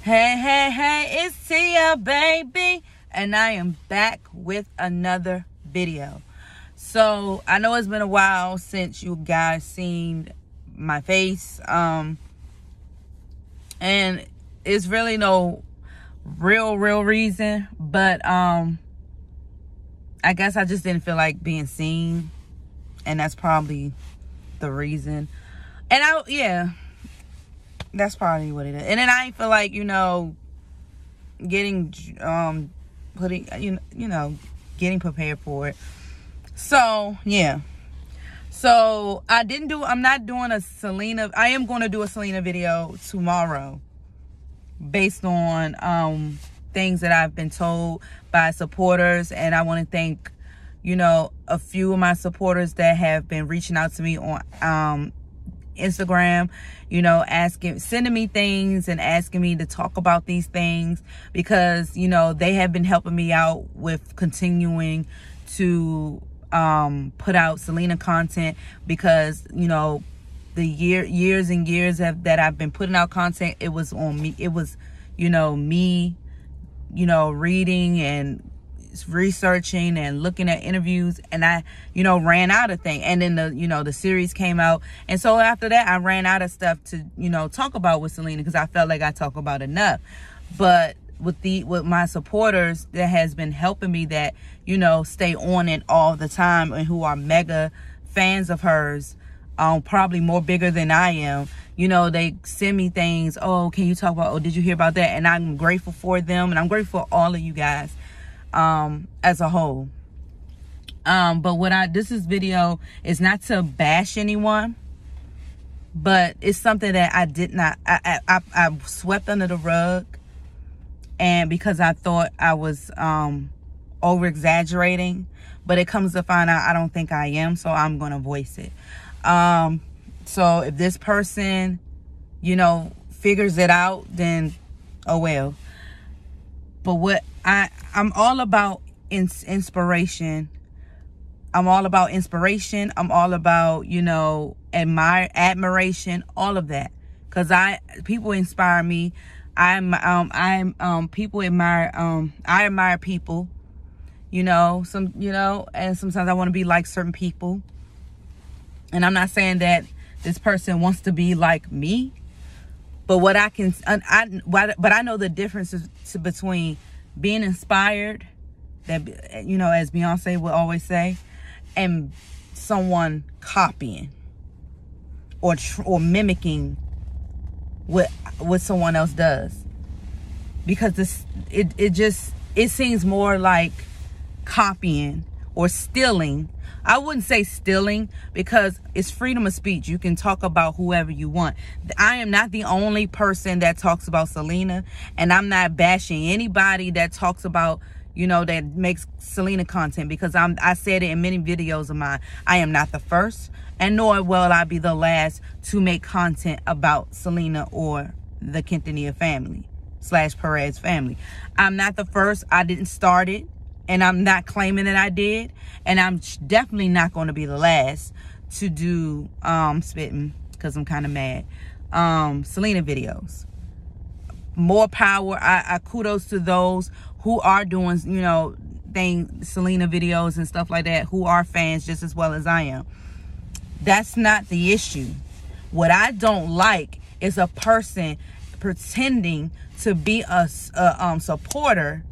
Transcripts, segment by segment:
Hey, it's Tia, baby. And I am back with another video. So, I know it's been a while since you guys seen my face. And it's really no real reason. But, I guess I just didn't feel like being seen. And that's probably the reason. And yeah. That's probably what it is. And then I feel like, getting getting prepared for it. So, yeah. So, I'm not doing a Selena. I am going to do a Selena video tomorrow based on things that I've been told by supporters, and I want to thank a few of my supporters that have been reaching out to me on Instagram, sending me things and asking me to talk about these things, because they have been helping me out with continuing to put out Selena content, because the years and years that I've been putting out content, it was on me. It was me reading and researching and looking at interviews, and I ran out of things, and then the series came out, and so after that I ran out of stuff to talk about with Selena, because I felt like I talk about enough. But with my supporters that has been helping me, that stay on it all the time, and who are mega fans of hers, probably more bigger than I am, they send me things. Oh, can you talk about, oh, did you hear about that? And I'm grateful for them, and I'm grateful for all of you guys as a whole. But this video is not to bash anyone, but it's something that I did not, I swept under the rug, and because I thought I was over exaggerating, but it comes to find out I don't think I am, so I'm gonna voice it. So if this person figures it out, then oh well. But what I'm all about inspiration. I'm all about inspiration. I'm all about, admiration, all of that. Cause people inspire me. People admire, I admire people, and sometimes I want to be like certain people. And I'm not saying that this person wants to be like me, but what I know the differences between being inspired, that as Beyonce would always say, and someone copying or mimicking what someone else does, because it seems more like copying or stealing. I wouldn't say stealing, because it's freedom of speech. You can talk about whoever you want. I am not the only person that talks about Selena, and I'm not bashing anybody that talks about, that makes Selena content, because I said it in many videos of mine. I am not the first, and nor will I be the last to make content about Selena or the Quintanilla family / Perez family. I'm not the first. I didn't start it. And I'm not claiming that I did. And I'm definitely not going to be the last to do spitting, because I'm kind of mad. Selena videos. More power. I kudos to those who are doing, Selena videos and stuff like that, who are fans just as well as I am. That's not the issue. What I don't like is a person pretending to be a supporter,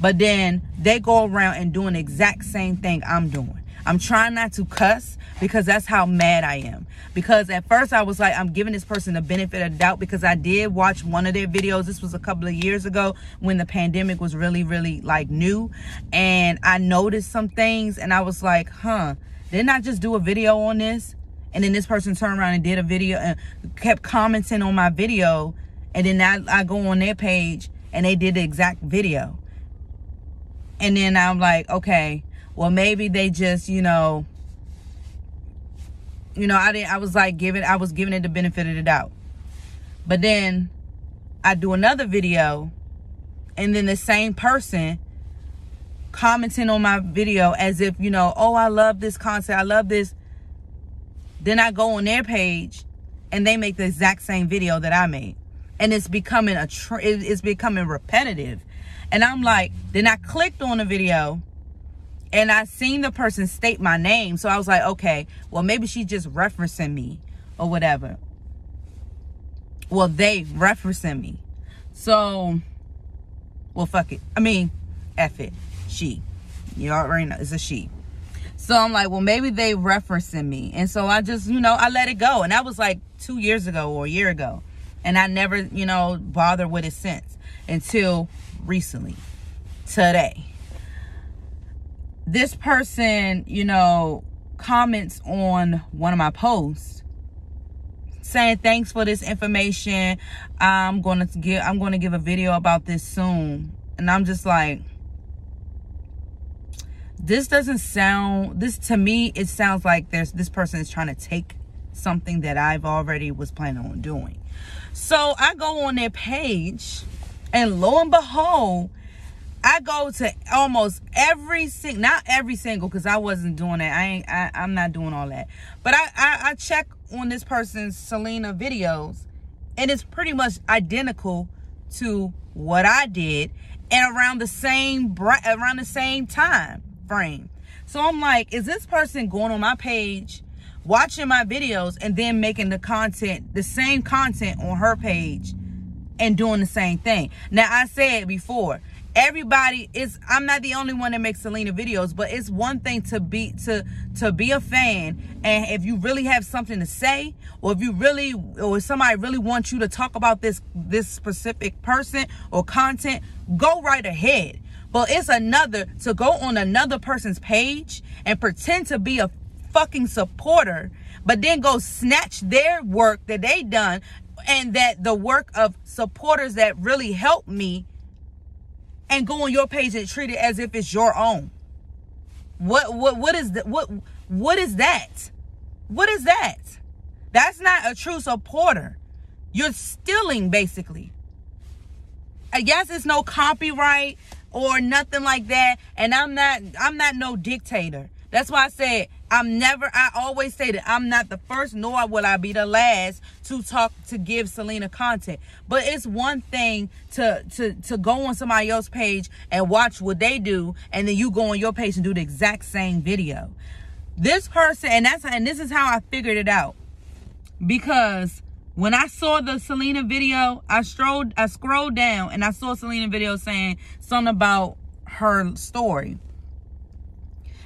but then they go around and doing the exact same thing I'm doing. I'm trying not to cuss, because that's how mad I am. Because at first I was like, I'm giving this person the benefit of the doubt, because I did watch one of their videos. This was a couple of years ago when the pandemic was really like new. And I noticed some things, and I was like, didn't I just do a video on this? And then this person turned around and did a video and kept commenting on my video. And then I go on their page and they did the exact video. And then I'm like, okay, well, maybe they just, I was giving it the benefit of the doubt. But then I do another video, and then the same person commenting on my video as if, oh, I love this concept, I love this. Then I go on their page and they make the exact same video that I made. and it's becoming it's becoming repetitive. And I'm like, then I clicked on the video and I seen the person state my name. So I was like, okay, well, maybe she's just referencing me or whatever. Well, they referencing me. So, well, fuck it. I mean, F it. She. You already know. It's a she. So I'm like, well, maybe they referencing me. And so I just, I let it go. And that was like 2 years ago or a year ago. And I never, bothered with it since. Until recently. Today. This person, comments on one of my posts saying, thanks for this information. I'm going to give a video about this soon. And I'm just like, to me, it sounds like this person is trying to take something that I've already was planning on doing. So I go on their page, and lo and behold, I go to almost not every single, because I wasn't doing that. I'm not doing all that. But I check on this person's Selena videos, and it's pretty much identical to what I did, and around the same time frame. So I'm like, is this person going on my page, watching my videos, and then making the same content on her page and doing the same thing? Now, I said before, I'm not the only one that makes Selena videos, but it's one thing to be a fan, and if you really have something to say, or if somebody really wants you to talk about this specific person or content, go right ahead. But it's another to go on another person's page and pretend to be a fucking supporter, but then go snatch their work that they done, and that the work of supporters that really helped me, and go on your page and treat it as if it's your own. What is that? What is that? What is that? That's not a true supporter. You're stealing, basically. I guess it's no copyright or nothing like that, and I'm not no dictator. That's why I said I always say that I'm not the first, nor will I be the last to give Selena content. But it's one thing to go on somebody else's page and watch what they do, and then you go on your page and do the exact same video. This person, and this is how I figured it out. Because when I saw the Selena video, I scrolled down and I saw Selena video saying something about her story.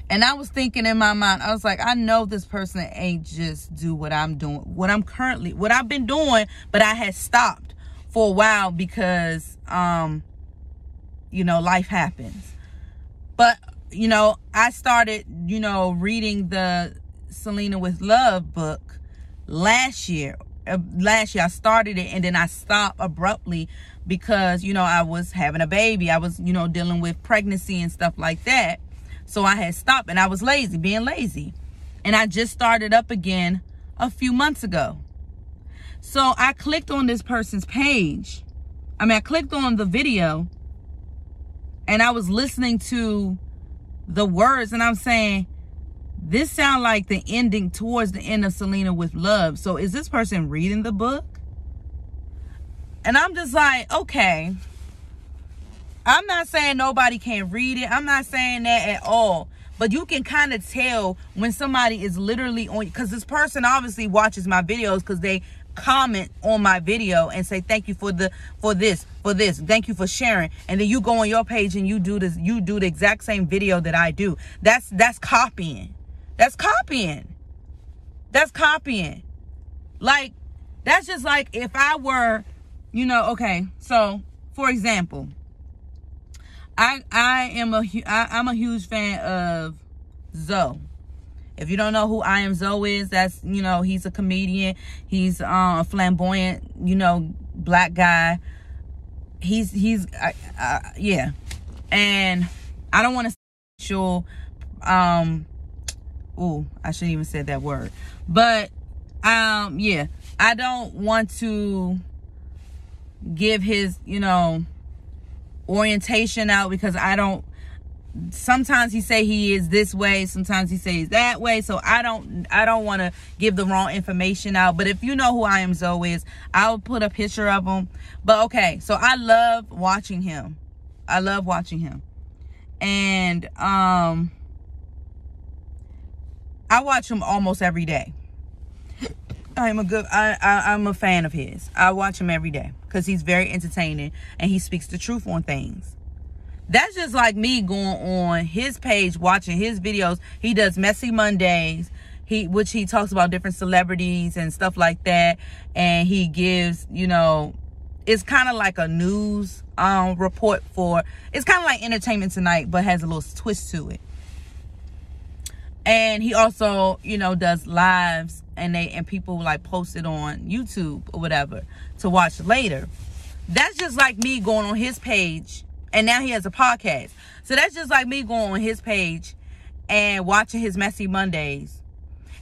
And I was thinking in my mind, I was like, I know this person ain't just do what I'm doing, what I've been doing, but I had stopped for a while because, life happens. But, I started, reading the Selena with Love book last year. I started it, and then I stopped abruptly because, I was having a baby. I was, dealing with pregnancy and stuff like that. So I had stopped, and I was being lazy. And I just started up again a few months ago. So I clicked on this person's page. I clicked on the video, and I was listening to the words, and I'm saying, this sounds like the ending, towards the end of Selena with Love. So is this person reading the book? And I'm just like, okay. I'm not saying nobody can read it. I'm not saying that at all. But you can kind of tell when somebody is literally on, because this person obviously watches my videos because they comment on my video and say, thank you for this. Thank you for sharing. And then you go on your page and you do this, you do the exact same video that I do. That's copying. That's copying. That's copying. Like, that's just like if I were, okay. So, for example, I'm a huge fan of Zoe. If you don't know who I Am Zoe is, that's, he's a comedian. He's a flamboyant, black guy. Yeah. And I don't want to say I shouldn't even say that word. But, yeah, I don't want to give his, orientation out because I don't sometimes he say he is this way, sometimes he says that way. So I don't want to give the wrong information out. But if you know who I Am Zoe is, I'll put a picture of him. But okay, so I love watching him. I love watching him. And I watch him almost every day. I'm a fan of his. I watch him every day because he's very entertaining and he speaks the truth on things. That's just like me going on his page, watching his videos. He does Messy Mondays, which he talks about different celebrities and stuff like that. And he gives, you know, it's kind of like a news report for, it's kind of like Entertainment Tonight, but has a little twist to it. And he also, you know, does lives and people like post it on YouTube or whatever to watch later. That's just like me going on his page, and now he has a podcast. So that's just like me going on his page and watching his Messy Mondays,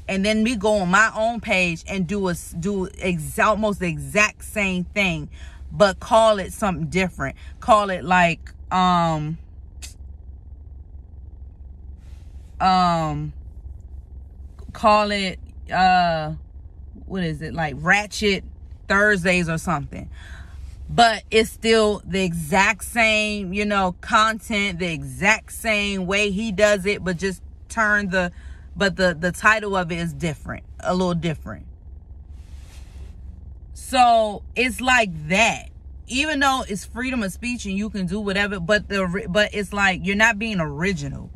and then me go on my own page and do almost the exact same thing, but call it something different. Call it like call it what is it, like Ratchet Thursdays or something. But it's still the exact same, you know, content, the exact same way he does it, but just turn the title of it is different, a little different. So it's like that. Even though it's freedom of speech and you can do whatever, but it's like you're not being original,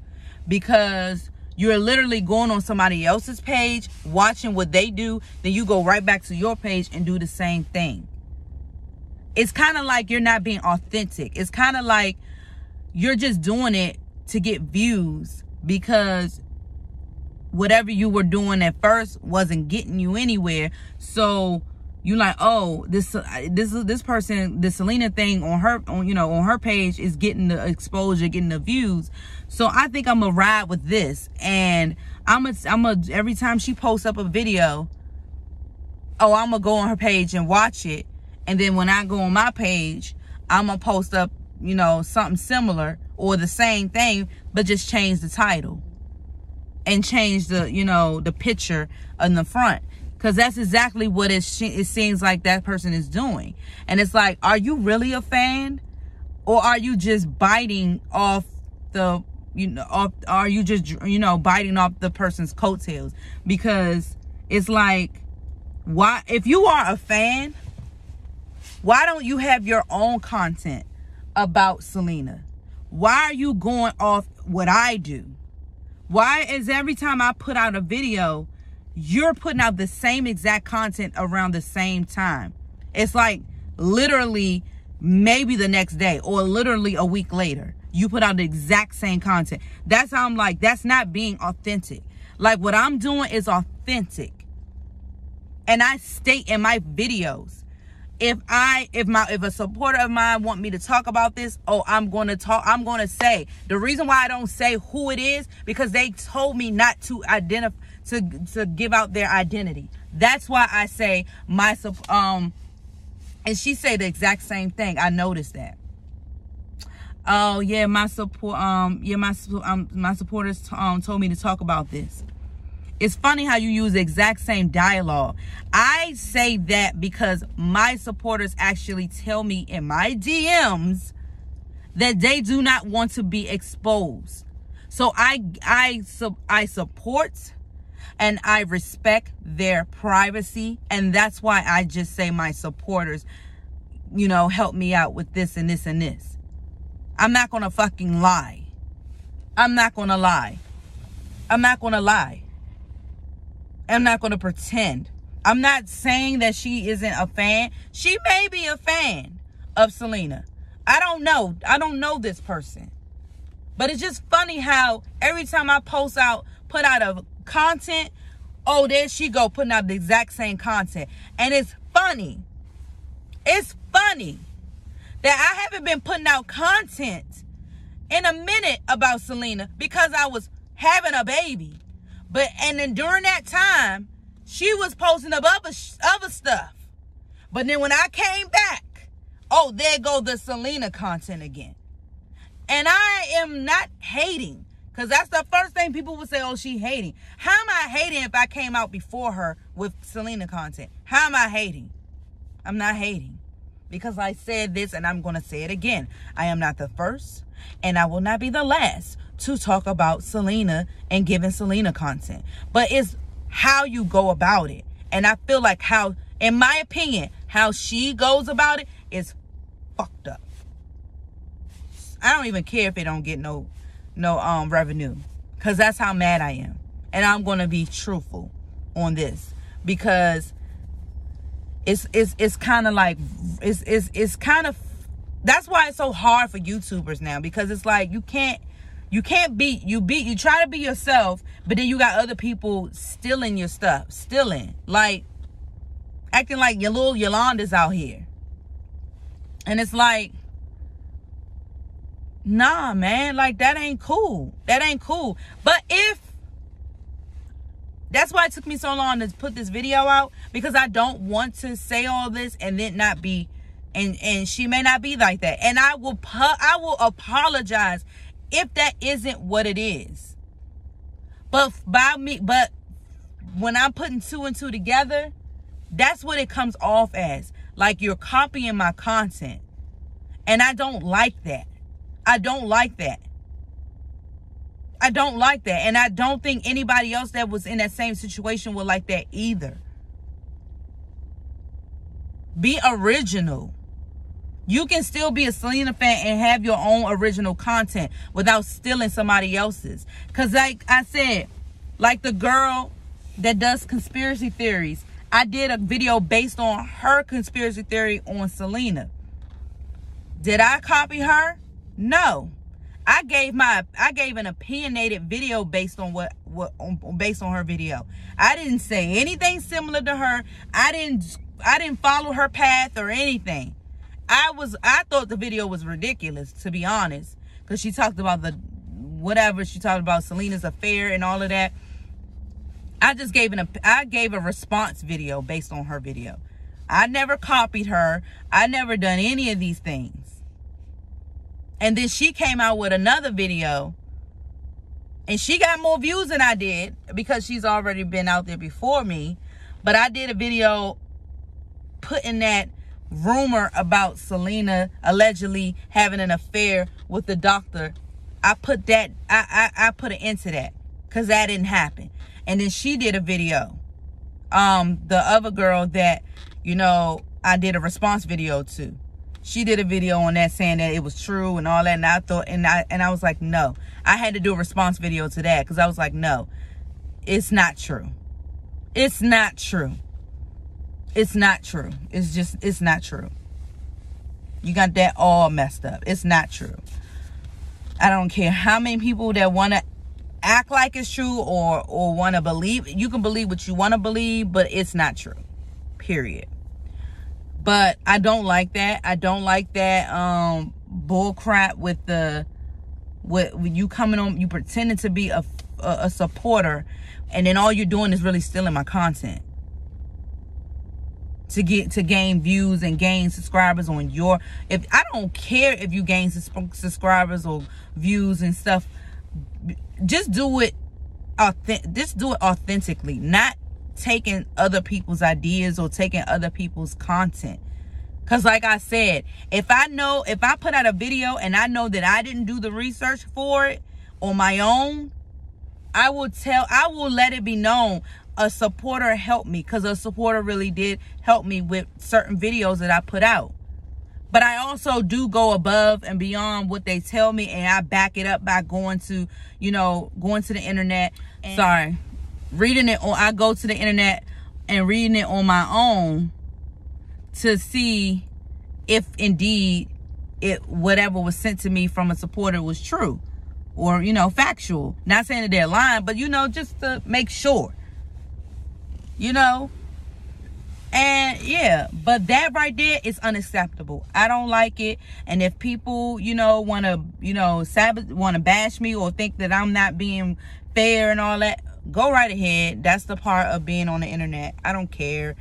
because you're literally going on somebody else's page, watching what they do, then you go right back to your page and do the same thing. It's kind of like you're not being authentic. It's kind of like you're just doing it to get views, because whatever you were doing at first wasn't getting you anywhere. So you like, oh, this person, the Selena thing on her page is getting the exposure, getting the views. So I think I'm gonna ride with this, and I'm a every time she posts up a video, oh, I'm gonna go on her page and watch it, and then when I go on my page, I'm gonna post up, you know, something similar or the same thing, but just change the title and change the, you know, the picture in the front. Because that's exactly what it seems like that person is doing. And it's like, are you really a fan? Or are you just biting off the, you know, are you just, you know, biting off the person's coattails? Because it's like, why, if you are a fan, why don't you have your own content about Selena? Why are you going off what I do? Why is every time I put out a video, you're putting out the same exact content around the same time? It's like literally maybe the next day or literally a week later, you put out the exact same content. That's how I'm like, that's not being authentic. Like, what I'm doing is authentic. And I state in my videos, if a supporter of mine want me to talk about this, oh, I'm going to say. The reason why I don't say who it is, because they told me not to identify, to give out their identity. That's why I say my and she said the exact same thing. I noticed that. Oh yeah, my supporters told me to talk about this. It's funny how you use the exact same dialogue. I say that because my supporters actually tell me in my DMs that they do not want to be exposed. So I support and I respect their privacy, and that's why I just say my supporters, you know, help me out with this and this and this. I'm not gonna fucking lie. I'm not gonna lie. I'm not gonna lie. I'm not gonna pretend. I'm not saying that she isn't a fan. She may be a fan of Selena. I don't know. I don't know this person. But it's just funny how every time I put out a content, oh, there she go, putting out the exact same content. And it's funny. It's funny that I haven't been putting out content in a minute about Selena because I was having a baby. And then during that time, she was posting up other stuff. But then when I came back, oh, there go the Selena content again. And I am not hating. Because that's the first thing people would say, oh, she hating. How am I hating if I came out before her with Selena content? How am I hating? I'm not hating. Because I said this and I'm going to say it again. I am not the first and I will not be the last to talk about Selena and giving Selena content. But it's how you go about it. And I feel like how, in my opinion, how she goes about it is fucked up. I don't even care if it don't get no revenue. Because that's how mad I am. And I'm going to be truthful on this. Because it's kind of like, it's kind of, that's why it's so hard for YouTubers now. Because it's like, you try to be yourself, but then you got other people stealing your stuff. Like, acting like your little Yolanda's out here. And it's like, nah, man, like, that ain't cool. That ain't cool. But that's why it took me so long to put this video out, because I don't want to say all this and then not be, and she may not be like that. And I will apologize if that isn't what it is. But when I'm putting two and two together, that's what it comes off as. Like you're copying my content. And I don't like that. I don't like that. I don't like that. And I don't think anybody else that was in that same situation would like that either. Be original. You can still be a Selena fan and have your own original content without stealing somebody else's. Because like I said, like the girl that does conspiracy theories, I did a video based on her conspiracy theory on Selena. Did I copy her? No. I gave an opinionated video based on based on her video. I didn't say anything similar to her. I didn't follow her path or anything. I thought the video was ridiculous, to be honest, because she talked about she talked about Selena's affair and all of that. I gave a response video based on her video. I never copied her. I never done any of these things. And then she came out with another video, and she got more views than I did because she's already been out there before me. But I did a video putting that rumor about Selena allegedly having an affair with the doctor. I put that, I put an end to that because that didn't happen. And then she did a video. The other girl that, I did a response video to. She did a video on that saying that it was true and all that. And I thought, and I was like, no. I had to do a response video to that because I was like, no, it's not true. It's not true. It's not true. It's not true. You got that all messed up. It's not true. I don't care how many people that want to act like it's true or want to believe. You can believe what you want to believe, but it's not true. Period. But I don't like that. I don't like that bull crap with you coming on, you pretending to be a supporter, and then all you're doing is really stealing my content to gain views and gain subscribers on your. If I don't care if you gain subscribers or views and stuff, just do it authentically, not taking other people's ideas or taking other people's content. Because like I said, if I put out a video and I know that I didn't do the research for it on my own, I will let it be known a supporter helped me, because a supporter really did help me with certain videos that I put out. But I also do go above and beyond what they tell me, and I back it up by going to the internet. I go to the internet and reading it on my own to see if indeed whatever was sent to me from a supporter was true or, factual. Not saying that they're lying, but, just to make sure, And yeah, but that right there is unacceptable. I don't like it. And if people, want to bash me or think that I'm not being fair and all that, go right ahead. That's the part of being on the internet. I don't care.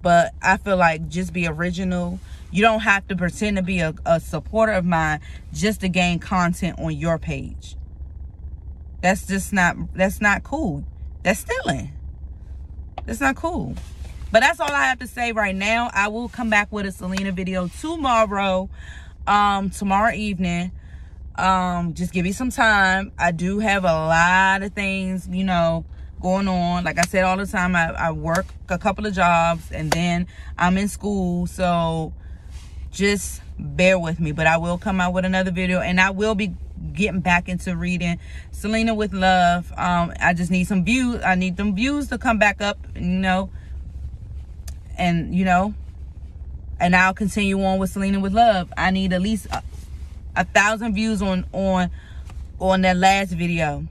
But I feel like just be original. You don't have to pretend to be a supporter of mine just to gain content on your page. That's just not, that's not cool. That's stealing. That's not cool. But that's all I have to say right now. I will come back with a Selena video tomorrow. Tomorrow evening. Just give me some time. I do have a lot of things, you know, going on. Like I said all the time, I work a couple of jobs and then I'm in school. So just bear with me. But I will come out with another video, and I will be getting back into reading Selena with Love. I just need some views. I need them views to come back up, you know. And, you know, and I'll continue on with Selena with Love. I need at least 1,000 views on that last video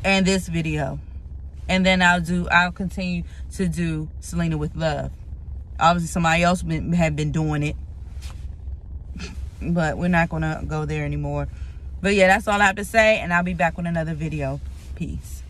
and this video, and then I'll continue to do Selena with Love. Obviously somebody else have been doing it, but we're not gonna go there anymore. But yeah, that's all I have to say, and I'll be back with another video. Peace.